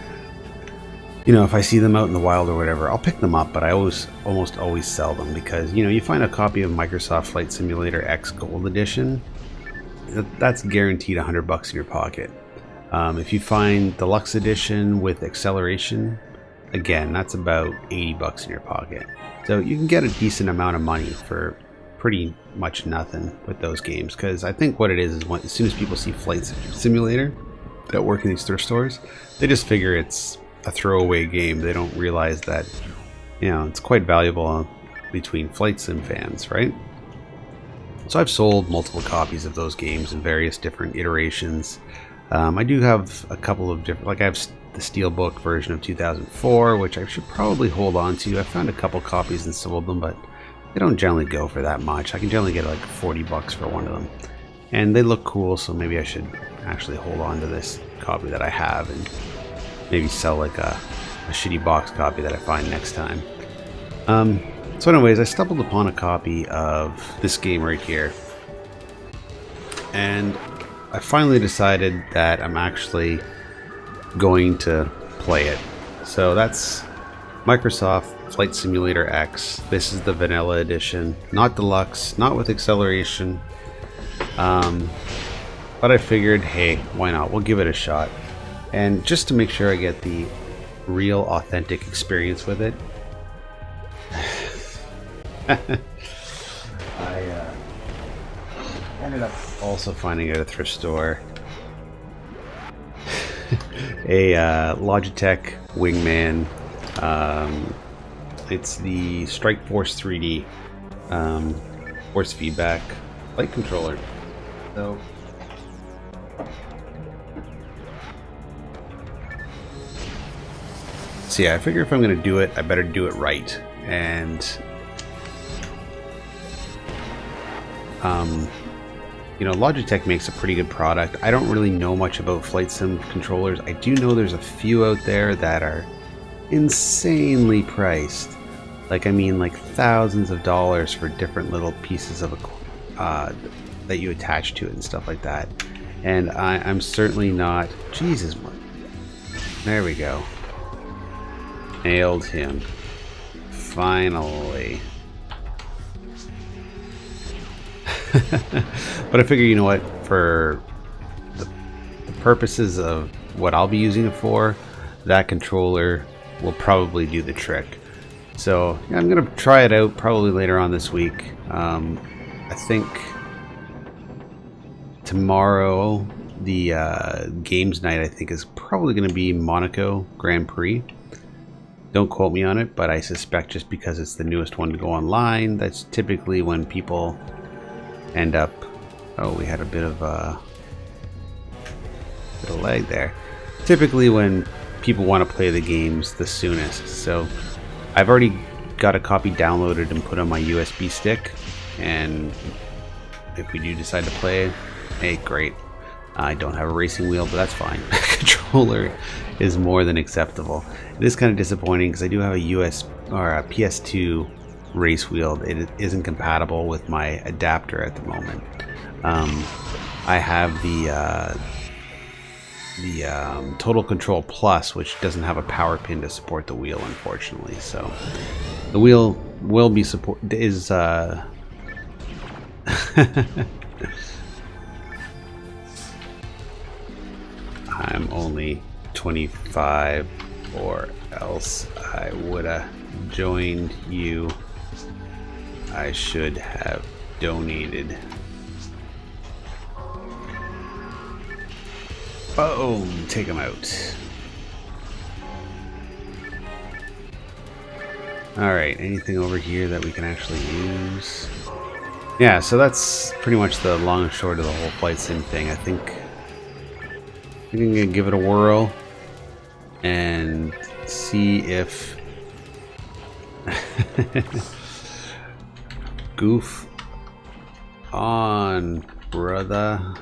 you know, if I see them out in the wild or whatever, I'll pick them up, but I almost always sell them, because you know, you find a copy of Microsoft Flight Simulator X Gold Edition, that's guaranteed $100 in your pocket. If you find Deluxe Edition with acceleration, again, that's about $80 in your pocket. So you can get a decent amount of money for pretty much nothing with those games, because I think what it is as soon as people see Flight Simulator that work in these thrift stores, they just figure it's a throwaway game. They don't realize that, you know, it's quite valuable between flight sim fans, right? So I've sold multiple copies of those games in various different iterations. I do have a couple of different, like I have the Steelbook version of 2004, which I should probably hold on to. I found a couple copies and sold them, but they don't generally go for that much. I can generally get like $40 for one of them. And they look cool, so maybe I should actually hold on to this copy that I have and maybe sell like a shitty box copy that I find next time. So anyways, I stumbled upon a copy of this game right here, and I finally decided that I'm actually going to play it. So that's Microsoft Flight Simulator X. This is the vanilla edition, not deluxe, not with acceleration. But I figured, hey, why not? We'll give it a shot. And just to make sure I get the real authentic experience with it, I ended up also finding at a thrift store a Logitech Wingman. It's the Strike Force 3D force feedback light controller. So yeah, I figure if I'm going to do it, I better do it right. and you know, Logitech makes a pretty good product. I don't really know much about flight sim controllers. I do know there's a few out there that are insanely priced. Like, I mean, like thousands of dollars for different little pieces of that you attach to it and stuff like that. And I'm certainly not. Jesus, there we go. Nailed him. Finally. But I figure, you know what, for the purposes of what I'll be using it for, that controller will probably do the trick. So yeah, I'm gonna try it out probably later on this week. I think tomorrow the games night, I think, is probably going to be Monaco Grand Prix. Don't quote me on it, but I suspect just because it's the newest one to go online, that's typically when people end up. Oh, we had a bit of lag there. Typically when people want to play the games the soonest. So I've already got a copy downloaded and put on my USB stick, and if we do decide to play, hey, great. I don't have a racing wheel, but that's fine. Controller is more than acceptable. It is kind of disappointing because I do have a PS2 race wheel. It isn't compatible with my adapter at the moment. I have the Total Control Plus, which doesn't have a power pin to support the wheel, unfortunately. So the wheel will be I'm only 25, or else I woulda joined you. I should have donated. Oh, take him out. Alright, anything over here that we can actually use? Yeah, so that's pretty much the long and short of the whole flight sim thing. I think I'm gonna give it a whirl and see if goof on, brother.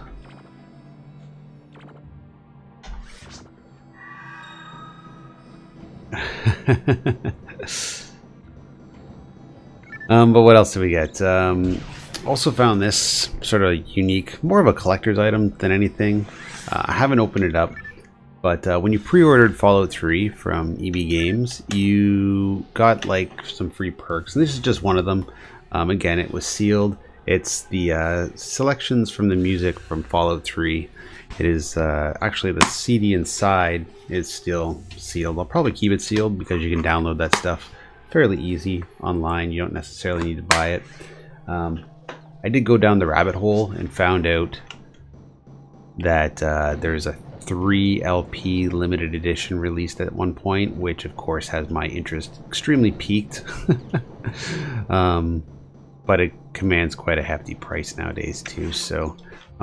But what else do we get? Also found this sort of unique, more of a collector's item than anything. I haven't opened it up, but when you pre-ordered Fallout 3 from EB Games, you got like some free perks, and this is just one of them. Again, it was sealed. It's the selections from the music from Fallout 3. It is actually the CD inside is still sealed. I'll probably keep it sealed because you can download that stuff fairly easy online. You don't necessarily need to buy it. I did go down the rabbit hole and found out that there's a 3 LP limited edition released at one point, which of course has my interest extremely piqued. But it commands quite a hefty price nowadays too. So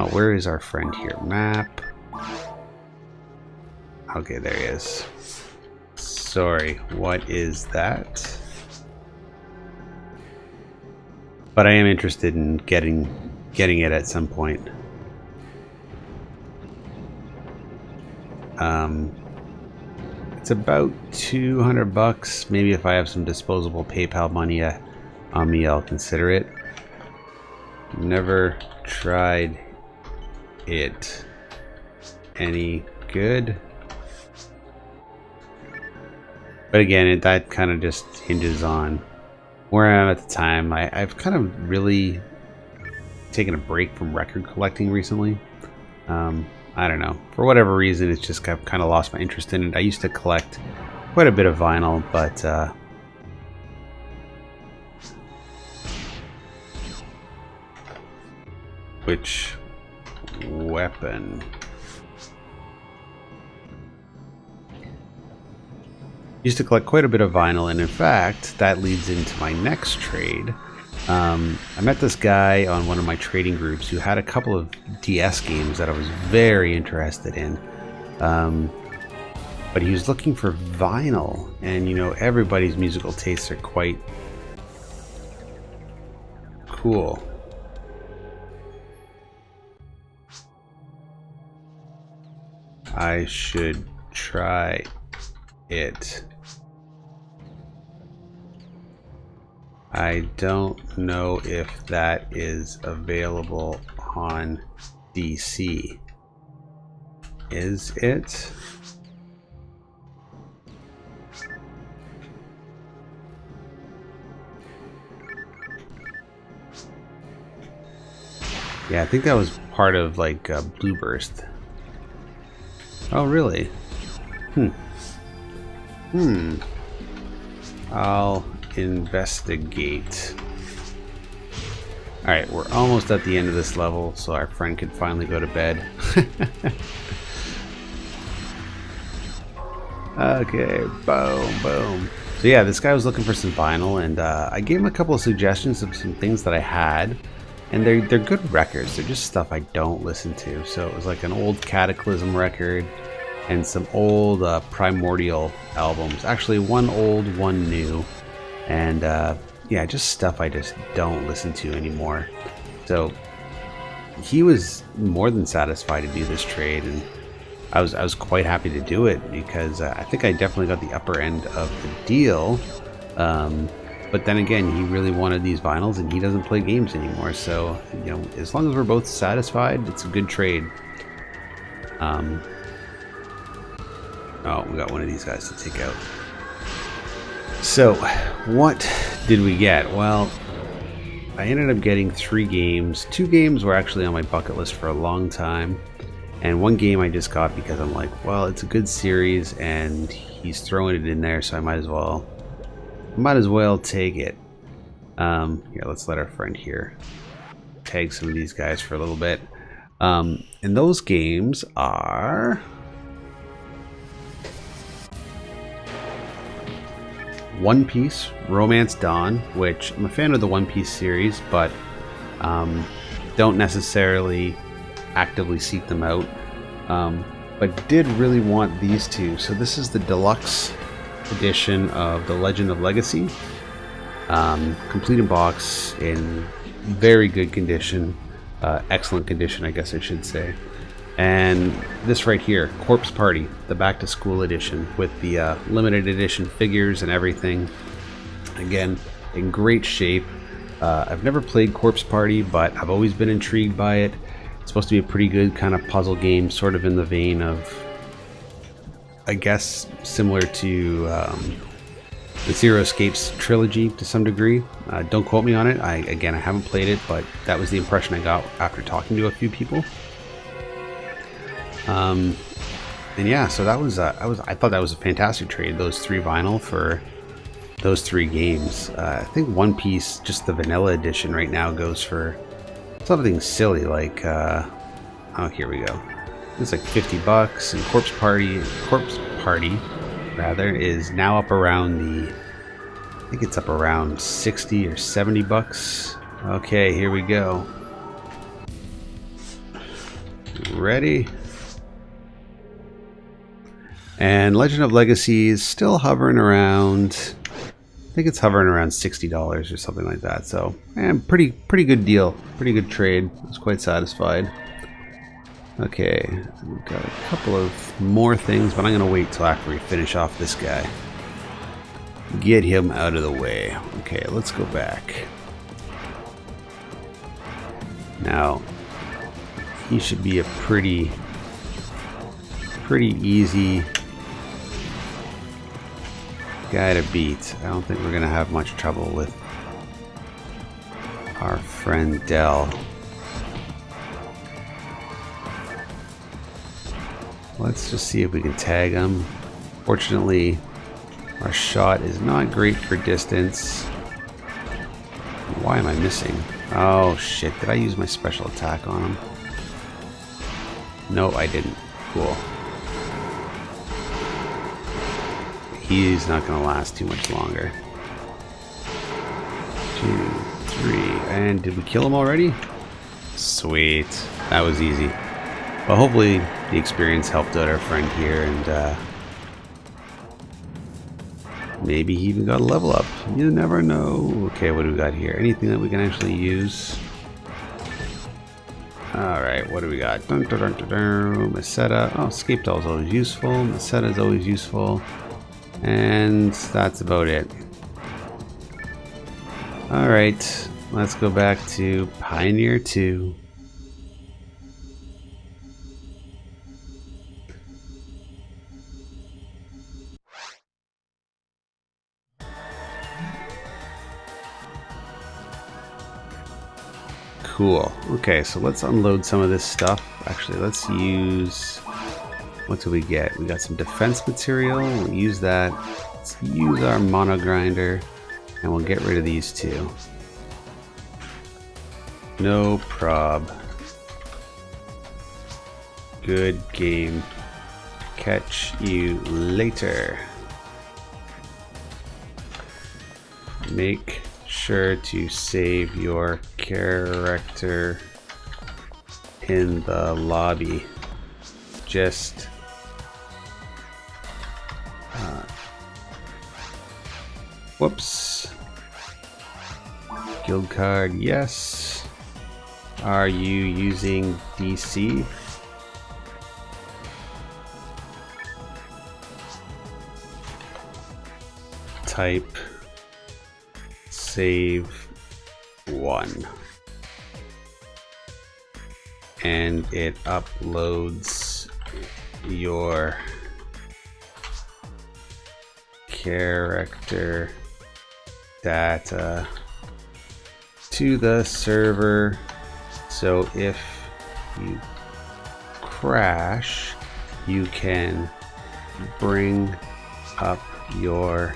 where is our friend here? Map. Okay, there he is. Sorry, what is that? But I am interested in getting it at some point. It's about $200. Maybe if I have some disposable PayPal money on me, I'll consider it. Never tried it. Any good? But again, that kind of just hinges on where I am at the time. I've kind of really taken a break from record collecting recently. I don't know. For whatever reason, it's just I've kind of lost my interest in it. I used to collect quite a bit of vinyl, but which weapon? Used to collect quite a bit of vinyl, and in fact, that leads into my next trade. I met this guy on one of my trading groups who had a couple of DS games that I was very interested in. but he was looking for vinyl, and you know, everybody's musical tastes are quite cool. I should try it. I don't know if that is available on DC. Is it? Yeah, I think that was part of like Blue Burst. Oh, really? I'll investigate. Alright, we're almost at the end of this level, so our friend can finally go to bed. Okay, boom, boom. So yeah, this guy was looking for some vinyl, and I gave him a couple of suggestions of some things that I had. And they're good records. They're just stuff I don't listen to. So it was like an old Cataclysm record and some old Primordial albums. Actually, one old, one new. And yeah, just stuff I just don't listen to anymore. So he was more than satisfied to do this trade, and I was quite happy to do it because I think I definitely got the upper end of the deal. But then again, he really wanted these vinyls, and he doesn't play games anymore. So, you know, as long as we're both satisfied, it's a good trade. Oh, we got one of these guys to take out. So, what did we get? Well, I ended up getting 3 games. 2 games were actually on my bucket list for a long time. And 1 game I just got because I'm like, well, it's a good series, and he's throwing it in there, so I might as well take it. Here, let's let our friend here tag some of these guys for a little bit. And those games are One Piece Romance Dawn, which I'm a fan of the One Piece series, but don't necessarily actively seek them out. But did really want these 2. So this is the deluxe edition of The Legend of Legacy, complete in box, in very good condition, excellent condition, I guess I should say. And this right here, Corpse Party, the back to school edition with the limited edition figures and everything. Again, in great shape. I've never played Corpse Party, but I've always been intrigued by it. It's supposed to be a pretty good kind of puzzle game, sort of in the vein of, I guess, similar to the Zero Escapes trilogy to some degree. Don't quote me on it. I haven't played it, but that was the impression I got after talking to a few people. And yeah, so that was I thought that was a fantastic trade. Those 3 vinyl for those 3 games. I think One Piece, just the vanilla edition right now, goes for something silly like oh, here we go. It's like $50, and Corpse Party rather is now up around the, I think it's up around 60 or 70 bucks. Okay, here we go. Ready? And Legend of Legacy is still hovering around, I think it's hovering around $60 or something like that. So, man, pretty good deal, pretty good trade. I was quite satisfied. Okay, we've got a couple of more things, but I'm gonna wait till after we finish off this guy. Get him out of the way. Okay, let's go back. Now, he should be a pretty easy guy to beat. I don't think we're gonna have much trouble with our friend Dell. Let's just see if we can tag him. Fortunately, our shot is not great for distance. Why am I missing? Oh shit, did I use my special attack on him? No, I didn't. Cool. He's not gonna last too much longer. 2, 3, and did we kill him already? Sweet, that was easy. Well, hopefully the experience helped out our friend here, and Maybe he even got a level up. You never know. Okay, what do we got here? Anything that we can actually use? Alright, what do we got? Dun, dun, dun, dun, dun. Meseta. Oh, escape doll is always useful. Meseta is always useful. And that's about it. Alright, let's go back to Pioneer 2. Cool. Okay, so let's unload some of this stuff. Actually, let's use... What do we get? We got some defense material. We'll use that. Let's use our mono grinder. And we'll get rid of these two. No prob. Good game. Catch you later. Make sure to save your character in the lobby. Just whoops. Guild card, yes. Are you using DC? Type save 1. And it uploads your character data to the server, so if you crash you can bring up your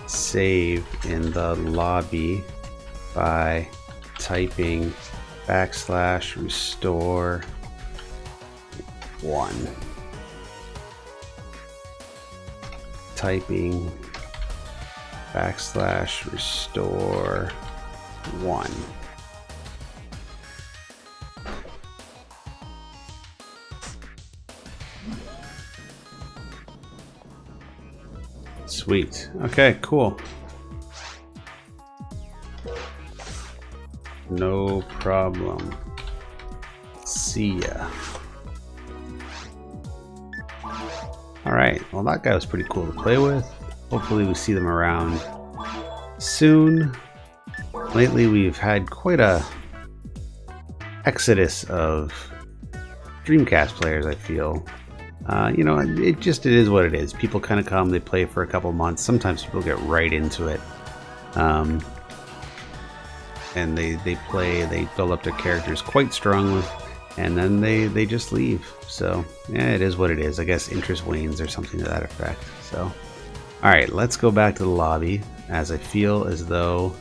save in the lobby by typing \restore 1. Typing \restore 1. Sweet. Okay, cool. No problem. See ya. Alright, well that guy was pretty cool to play with. Hopefully we see them around soon. Lately we've had quite a exodus of Dreamcast players, I feel. You know, it is what it is. People kind of come, they play for a couple months. Sometimes people get right into it. And they play, they build up their characters quite strongly, and then they just leave. So, yeah, it is what it is. I guess interest wanes or something to that effect. So, alright, let's go back to the lobby, as I feel as though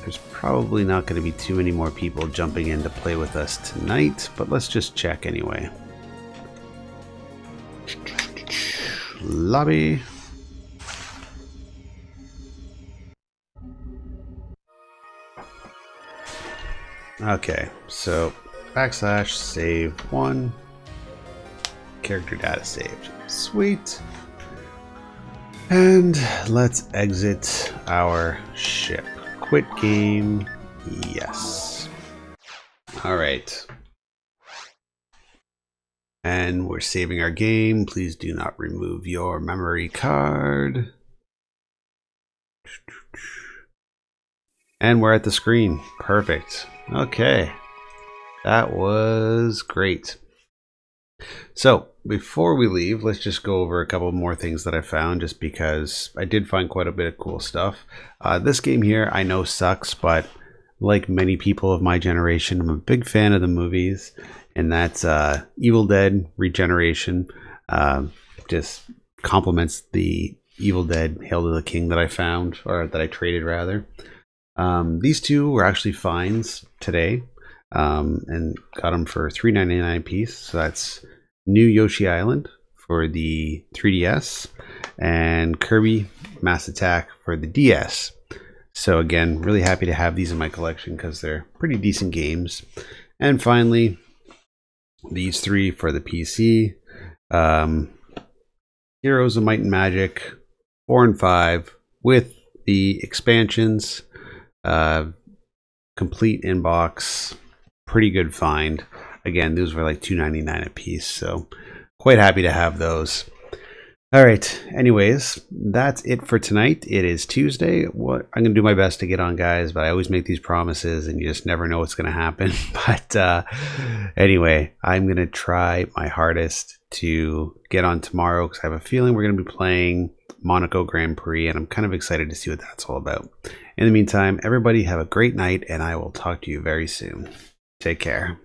there's probably not going to be too many more people jumping in to play with us tonight, but let's just check anyway. Lobby. Okay, so \save 1. Character data saved. Sweet. And let's exit our ship. Quit game. Yes. Alright. And we're saving our game. Please do not remove your memory card. And we're at the screen. Perfect. Okay. That was great. So, before we leave, let's just go over a couple more things that I found, just because I did find quite a bit of cool stuff. This game here, I know sucks, but like many people of my generation, I'm a big fan of the movies, and that's Evil Dead Regeneration. Just complements the Evil Dead Hail to the King that I found, or that I traded rather. These two were actually finds today, and got them for $3.99 a piece. So that's New Yoshi Island for the 3DS and Kirby Mass Attack for the DS. So again, really happy to have these in my collection because they're pretty decent games. And finally, these three for the PC. Heroes of Might and Magic 4 and 5 with the expansions. Complete inbox. Pretty good find. Again, those were like $2.99 a piece, so quite happy to have those. All right, anyways, that's it for tonight. It is Tuesday. I'm gonna do my best to get on, guys, but I always make these promises and you just never know what's gonna happen. But anyway, I'm gonna try my hardest to get on tomorrow because I have a feeling we're gonna be playing Monaco Grand Prix, and I'm kind of excited to see what that's all about. In the meantime, everybody have a great night, and I will talk to you very soon. Take care.